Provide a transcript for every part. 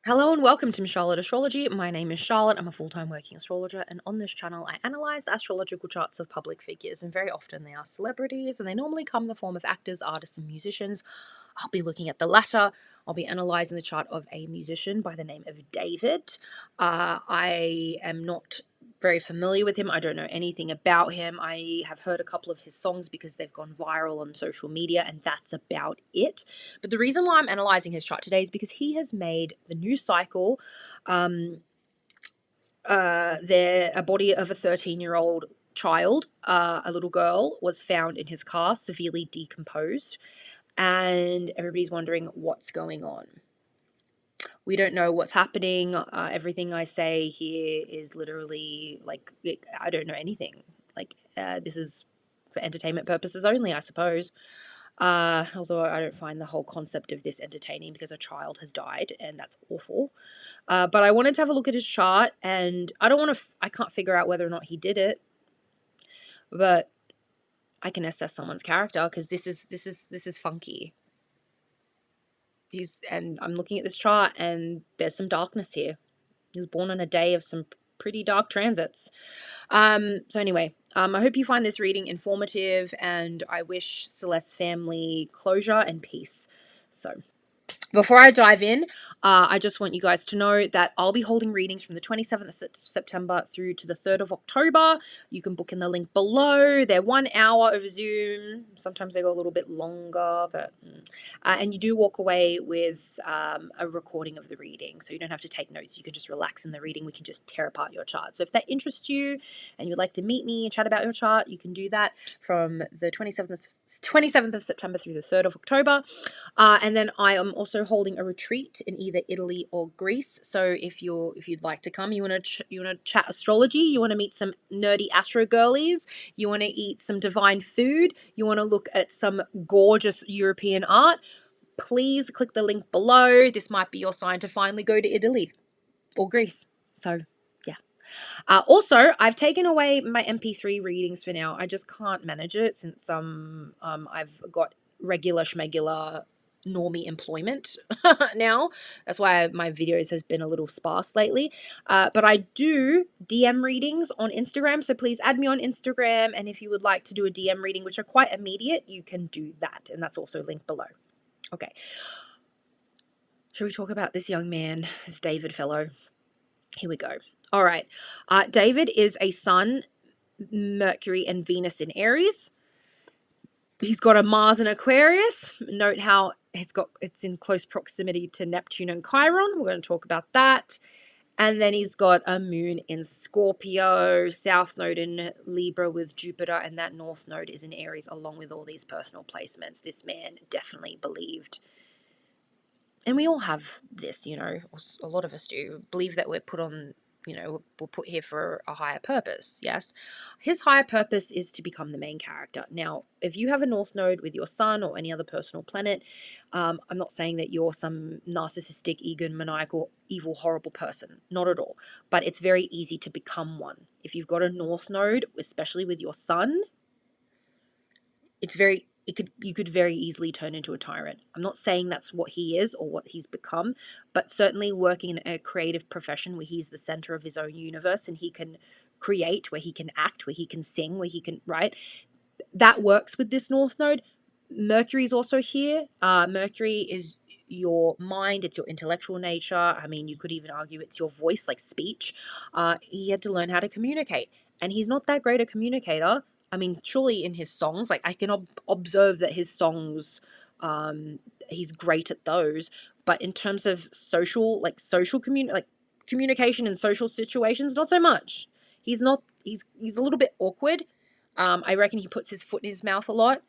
Hello and welcome to Charlotte Astrology. My name is Charlotte. I'm a full-time working astrologer, and on this channel I analyze the astrological charts of public figures, and very often they are celebrities, and they normally come in the form of actors, artists, and musicians. I'll be looking at the latter. I'll be analyzing the chart of a musician by the name of David. I am not very familiar with him. I don't know anything about him. I have heard a couple of his songs because they've gone viral on social media, and that's about it. But the reason why I'm analyzing his chart today is because he has made the new cycle. A body of a 13-year-old child, a little girl, was found in his car, severely decomposed, and everybody's wondering what's going on. We don't know what's happening. Everything I say here is literally I don't know anything. This is for entertainment purposes only, I suppose. Although I don't find the whole concept of this entertaining because a child has died, and that's awful. But I wanted to have a look at his chart, and I can't figure out whether or not he did it, but I can assess someone's character because this is funky. And I'm looking at this chart, and there's some darkness here. He was born on a day of some pretty dark transits. So anyway, I hope you find this reading informative, and I wish Celeste's family closure and peace. So before I dive in, I just want you guys to know that I'll be holding readings from the 27th of September through to the 3rd of October. You can book in the link below. They're 1 hour over Zoom. Sometimes they go a little bit longer, but and you do walk away with a recording of the reading, so you don't have to take notes. You can just relax in the reading. We can just tear apart your chart. So if that interests you and you'd like to meet me and chat about your chart, you can do that from the 27th of September through the 3rd of October. And then I am also holding a retreat in either Italy or Greece. So if you'd like to come, you want to chat astrology, you want to meet some nerdy astro girlies, you want to eat some divine food, you want to look at some gorgeous European art, please click the link below. This might be your sign to finally go to Italy or Greece. So yeah. Also, I've taken away my MP3 readings for now. I just can't manage it since I've got regular schmegular normie employment now. That's why my videos has been a little sparse lately. But I do DM readings on Instagram, so please add me on Instagram. And if you would like to do a DM reading, which are quite immediate, you can do that. And that's also linked below. Okay. Shall we talk about this young man, this David fellow? Here we go. All right. David is a Sun, Mercury, and Venus in Aries. He's got a Mars in Aquarius. Note how it's in close proximity to Neptune and Chiron. We're going to talk about that. And then he's got a moon in Scorpio, south node in Libra with Jupiter, and that north node is in Aries, along with all these personal placements. This man definitely believed, and we all have this, a lot of us do, believe that we're put on, we're put here for a higher purpose, yes? His higher purpose is to become the main character. Now, if you have a north node with your sun or any other personal planet, I'm not saying that you're some narcissistic, egomaniacal, evil, horrible person. Not at all. But it's very easy to become one. If you've got a north node, especially with your sun, you could very easily turn into a tyrant. I'm not saying that's what he is or what he's become, but certainly working in a creative profession where he's the center of his own universe and he can create, where he can act, where he can sing, where he can write. That works with this north node. Mercury's also here. Mercury is your mind, it's your intellectual nature. I mean, you could even argue it's your voice, like speech. He had to learn how to communicate, and he's not that great a communicator. I mean, surely in his songs, like I can observe that his songs, he's great at those. But in terms of communication in social situations, not so much. He's not. He's a little bit awkward. I reckon he puts his foot in his mouth a lot.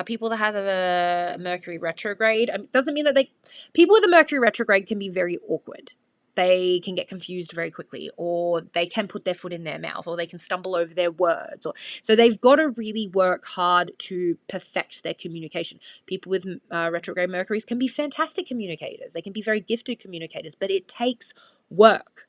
People that have a Mercury retrograde, doesn't mean that people with a Mercury retrograde can be very awkward. They can get confused very quickly, or they can put their foot in their mouth, or they can stumble over their words. So they've got to really work hard to perfect their communication. People with retrograde Mercuries can be fantastic communicators. They can be very gifted communicators, but it takes work.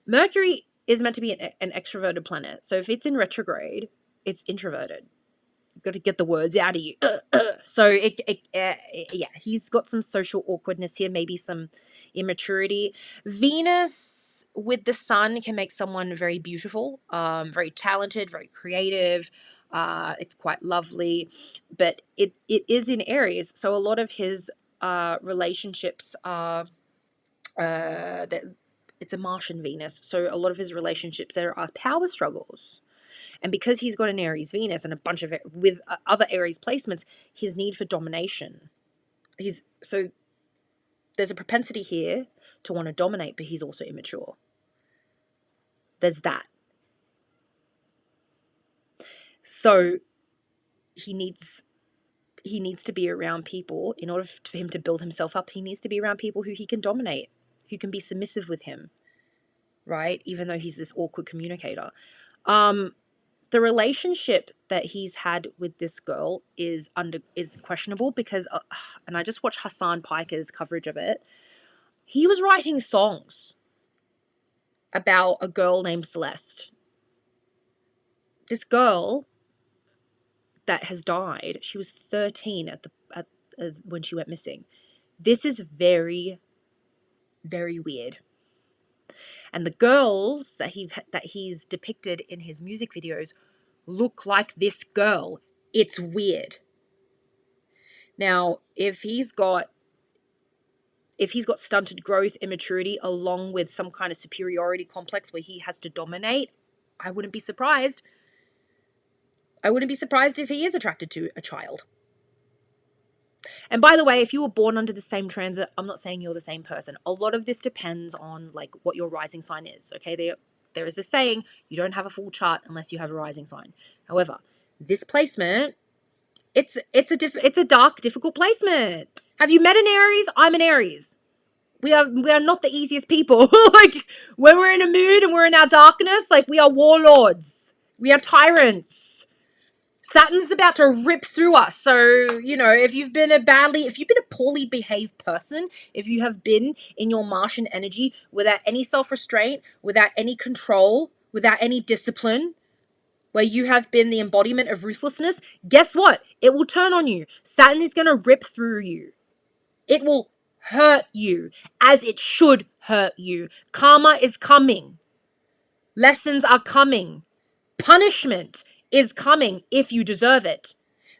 Mercury is meant to be an extroverted planet. So if it's in retrograde, it's introverted. You've got to get the words out of you. So yeah, he's got some social awkwardness here. Maybe some, immaturity. Venus with the sun can make someone very beautiful, very talented, very creative. It's quite lovely, but it is in Aries, so a lot of his relationships are that it's a Martian Venus, so a lot of his relationships there are power struggles. And because he's got an Aries Venus and a bunch of with other Aries placements, his need for domination. So there's a propensity here to want to dominate, but he's also immature. There's that. So he needs to be around people in order for him to build himself up. He needs to be around people who he can dominate, who can be submissive with him, right? Even though he's this awkward communicator. The relationship that he's had with this girl is questionable because, and I just watched Hassan Piker's coverage of it. He was writing songs about a girl named Celeste. This girl that has died, she was 13 when she went missing. This is very, very weird. And the girls that he's depicted in his music videos look like this girl. It's weird. Now, if he's got stunted growth, immaturity, along with some kind of superiority complex where he has to dominate, I wouldn't be surprised. I wouldn't be surprised if he is attracted to a child. And by the way, if you were born under the same transit, I'm not saying you're the same person. A lot of this depends on like what your rising sign is. Okay, there is a saying, you don't have a full chart unless you have a rising sign. However, this placement, it's a dark, difficult placement. Have you met an Aries? I'm an Aries. We are not the easiest people. Like when we're in a mood and we're in our darkness, like we are warlords. We are tyrants. Saturn's about to rip through us. So, if you've been a poorly behaved person, if you have been in your Martian energy without any self-restraint, without any control, without any discipline, where you have been the embodiment of ruthlessness, guess what? It will turn on you. Saturn is going to rip through you. It will hurt you, as it should hurt you. Karma is coming. Lessons are coming. Punishment is coming if you deserve it.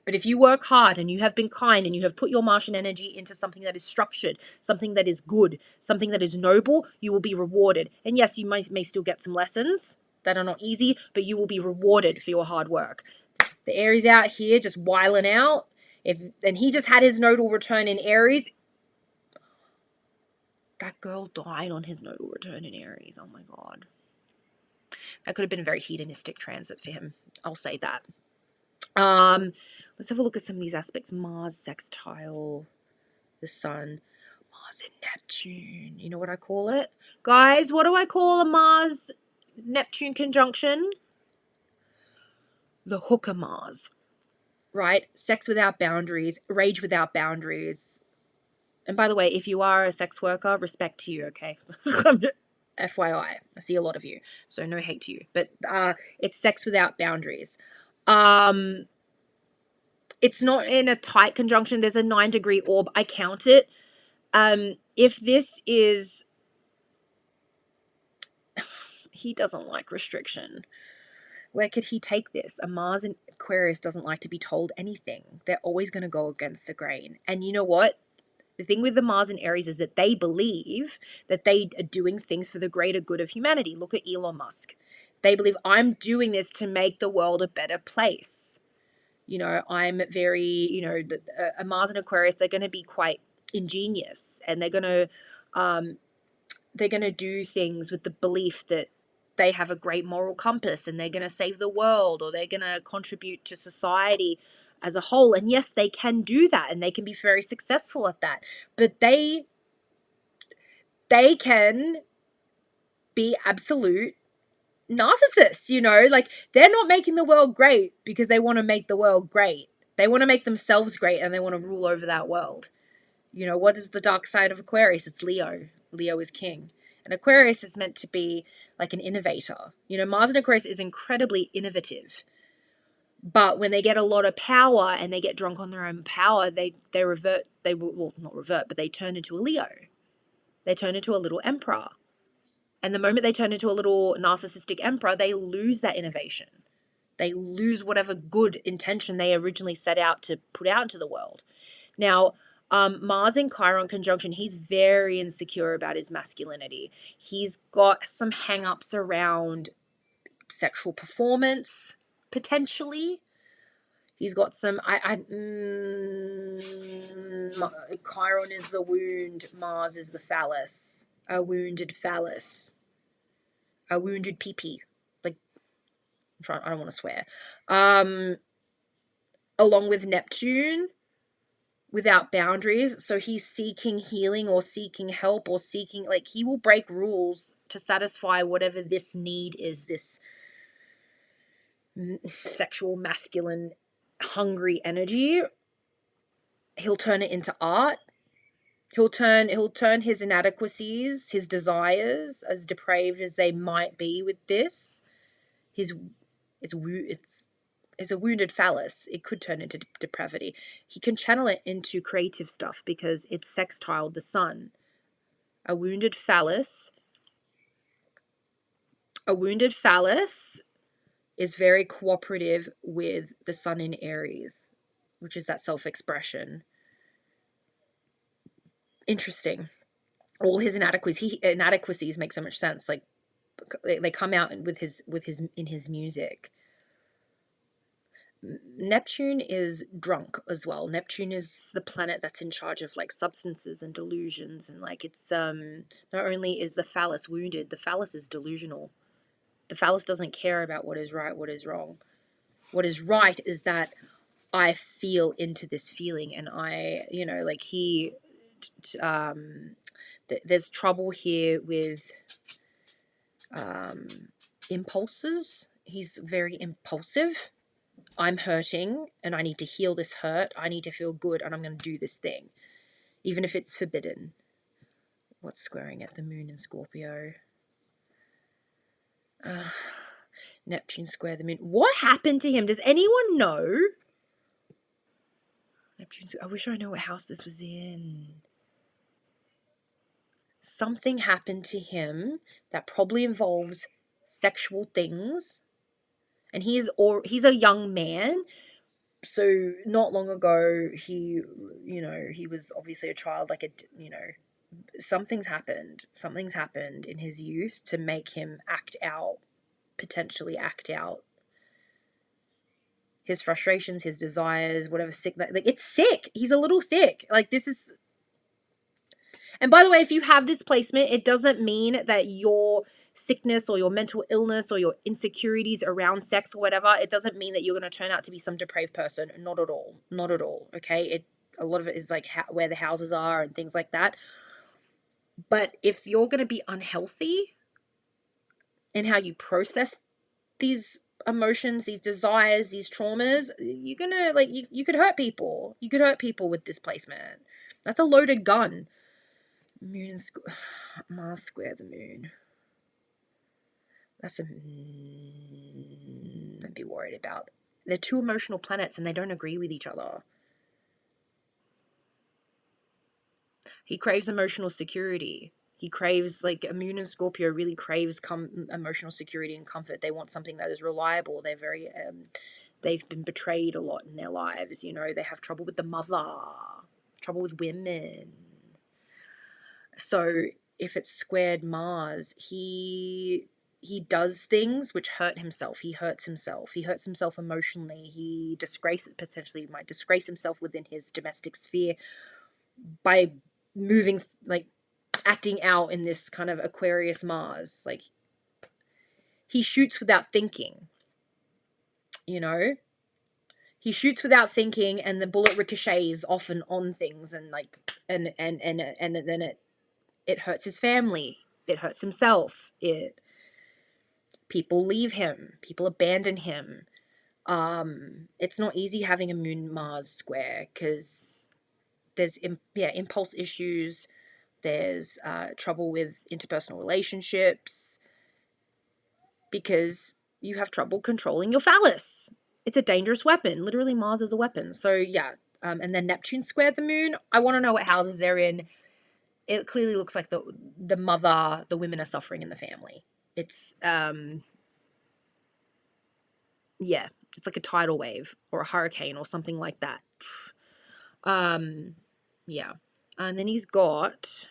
But if you work hard and you have been kind and you have put your Martian energy into something that is structured, something that is good, something that is noble, you will be rewarded. And yes, you may still get some lessons that are not easy, but you will be rewarded for your hard work. The Aries out here just whiling out. And he just had his nodal return in Aries. That girl died on his nodal return in Aries. Oh my God. That could have been a very hedonistic transit for him. I'll say that. Let's have a look at some of these aspects. Mars sextile the Sun. Mars and Neptune. You know what I call it? Guys, what do I call a Mars-Neptune conjunction? The hooker Mars. Right? Sex without boundaries. Rage without boundaries. And by the way, if you are a sex worker, respect to you, okay? FYI. I see a lot of you. So no hate to you. But it's sex without boundaries. It's not in a tight conjunction. There's a 9-degree orb. I count it. If this is... he doesn't like restriction. Where could he take this? A Mars in Aquarius doesn't like to be told anything. They're always going to go against the grain. And you know what? The thing with the Mars in Aries is that they believe that they are doing things for the greater good of humanity. Look at Elon Musk. They believe, I'm doing this to make the world a better place. I'm very, a Mars and Aquarius, they're going to be quite ingenious, and they're going to do things with the belief that they have a great moral compass and they're going to save the world, or they're going to contribute to society as a whole. And yes, they can do that, and they can be very successful at that. But they can be absolute narcissists, like they're not making the world great because they want to make the world great. They want to make themselves great, and they want to rule over that world. What is the dark side of Aquarius? It's Leo. Leo is king. And Aquarius is meant to be like an innovator. Mars and Aquarius is incredibly innovative. But when they get a lot of power and they get drunk on their own power, they revert, not revert, but they turn into a Leo. they turn into a little emperor. And the moment they turn into a little narcissistic emperor, they lose that innovation. They lose whatever good intention they originally set out to put out into the world. Now, Mars in Chiron conjunction, he's very insecure about his masculinity. He's got some hang-ups around sexual performance, potentially. He's got some, Chiron is the wound, Mars is the phallus. A wounded phallus. A wounded pee-pee. Like, I don't want to swear. Along with Neptune, without boundaries. So he's seeking healing or seeking help or seeking, like, he will break rules to satisfy whatever this need is, this sexual, masculine, hungry energy. He'll turn it into art. He'll turn his inadequacies, his desires, as depraved as they might be with this. It's a wounded phallus. It could turn into depravity. He can channel it into creative stuff because it's sextiled the sun. A wounded phallus is very cooperative with the sun in Aries, which is that self-expression. Interesting. All his inadequacies make so much sense. Like, they come out with his in his music. Neptune is drunk as well. Neptune is the planet that's in charge of, like, substances and delusions, and, like, it's not only is the phallus wounded, the phallus is delusional. The phallus doesn't care about what is right, what is wrong. What is right is that I feel into this feeling, and I, like, there's trouble here with impulses. He's very impulsive. I'm hurting and I need to heal this hurt. I need to feel good and I'm going to do this thing, even if it's forbidden. What's squaring at the moon in Scorpio? Neptune square the moon. What happened to him? Does anyone know? I wish I knew what house this was in. Something happened to him that probably involves sexual things. And he's a young man. So not long ago, he was obviously a child, like, something's happened in his youth to make him potentially act out his frustrations, his desires, whatever. It's sick. He's a little sick. Like, this is, and by the way, if you have this placement, it doesn't mean that your sickness or your mental illness or your insecurities around sex or whatever, it doesn't mean that you're going to turn out to be some depraved person. Not at all. Not at all. Okay. A lot of it is like where the houses are and things like that. But if you're going to be unhealthy in how you process these emotions, these desires, these traumas, you're going to, like, you could hurt people. You could hurt people with this placement. That's a loaded gun. Moon and Mars square the moon. That's I'd be worried about. They're two emotional planets and they don't agree with each other. He craves emotional security. He craves, like, a moon and Scorpio really craves emotional security and comfort. They want something that is reliable. They're very, they've been betrayed a lot in their lives. They have trouble with the mother, trouble with women. So if it's squared Mars, he does things which hurt himself. He hurts himself. He hurts himself emotionally. He potentially might disgrace himself within his domestic sphere by moving, like, acting out in this kind of Aquarius Mars. Like, he shoots without thinking. He shoots without thinking, and the bullet ricochets often on things, and, like, and then it hurts his family. It hurts himself. People leave him. People abandon him. It's not easy having a Moon Mars square because there's impulse issues. There's trouble with interpersonal relationships because you have trouble controlling your phallus. It's a dangerous weapon. Literally, Mars is a weapon. So yeah. And then Neptune squared the moon. I want to know what houses they're in. it clearly looks like the women are suffering in the family. It's yeah, it's like a tidal wave or a hurricane or something like that. Yeah. And then he's got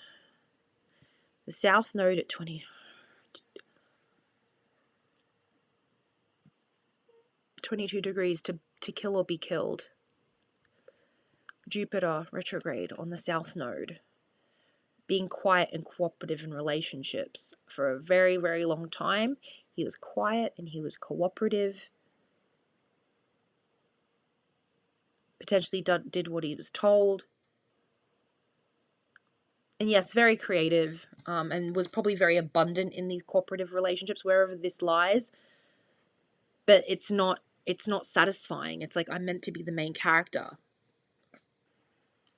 the South Node at 22 degrees to kill or be killed. Jupiter retrograde on the South Node. Being quiet and cooperative in relationships. For a very, very long time, he was quiet and he was cooperative. Potentially did what he was told. And yes, very creative, and was probably very abundant in these cooperative relationships, wherever this lies. But it's not satisfying. It's like, I'm meant to be the main character.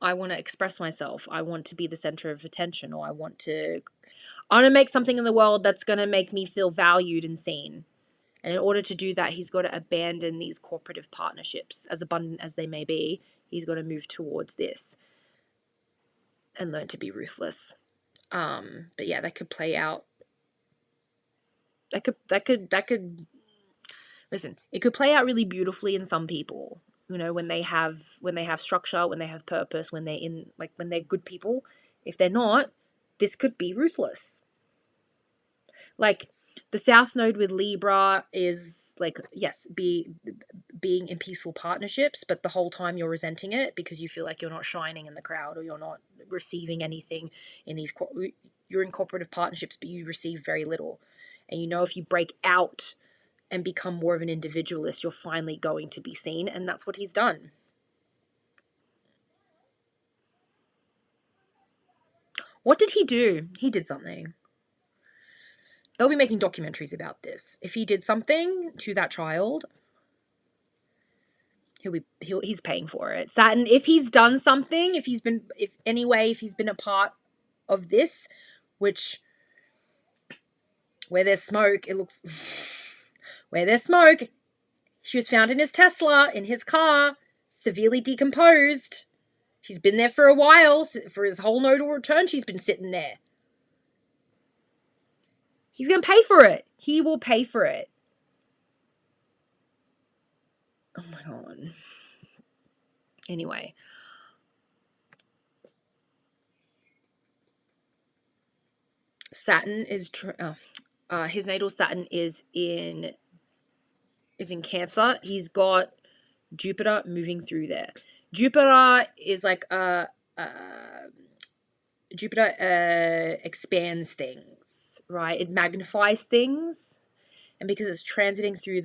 I want to express myself. I want to be the center of attention, or I want to make something in the world that's going to make me feel valued and seen. And in order to do that, he's got to abandon these cooperative partnerships, as abundant as they may be. He's got to move towards this and learn to be ruthless. But yeah, that could play out. That could listen. It could play out really beautifully in some people. You know, when they have structure, when they have purpose, when they're good people. If they're not, this could be ruthless. Like, the South Node with Libra is like, yes, being in peaceful partnerships, but the whole time you're resenting it because you feel like you're not shining in the crowd, or you're not receiving anything in these. You're in cooperative partnerships, but you receive very little. And you know, if you break out and become more of an individualist, you're finally going to be seen, and that's what he's done. What did he do? He did something. They'll be making documentaries about this. If he did something to that child, he's paying for it. Saturn, if he's done something, if he's been a part of this, which, where there's smoke, where there's smoke, she was found in his Tesla, in his car, severely decomposed. She's been there for a while. For his whole nodal return, she's been sitting there. He's going to pay for it. He will pay for it. Oh my God. Anyway. Saturn is... his natal Saturn is in Cancer. He's got Jupiter moving through there. Jupiter is like Jupiter expands things, right? It magnifies things, and because it's transiting through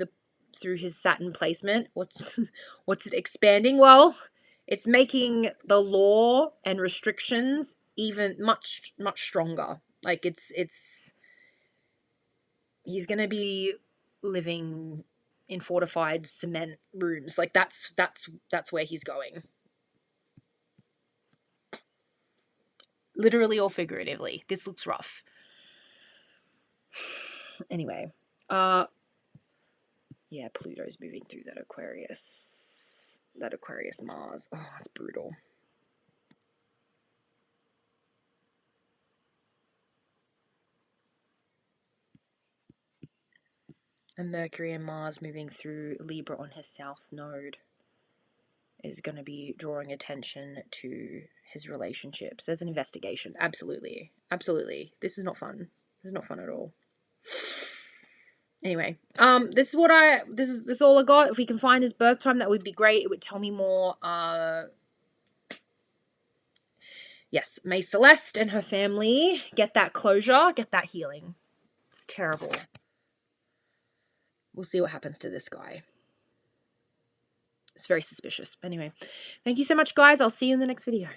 his Saturn placement, what's it expanding? Well, it's making the law and restrictions even much stronger. Like, he's gonna be living in fortified cement rooms. Like, that's where he's going. Literally or figuratively. This looks rough. Anyway, yeah, Pluto's moving through that Aquarius Mars. Oh, it's brutal. And Mercury and Mars moving through Libra on his South Node is going to be drawing attention to his relationships. There's an investigation. Absolutely. This is not fun. This is not fun at all. Anyway, this is all I got. If we can find his birth time, that would be great. It would tell me more. Yes, may Celeste and her family get that closure, get that healing. It's terrible. We'll see what happens to this guy. It's very suspicious. Anyway, thank you so much, guys. I'll see you in the next video.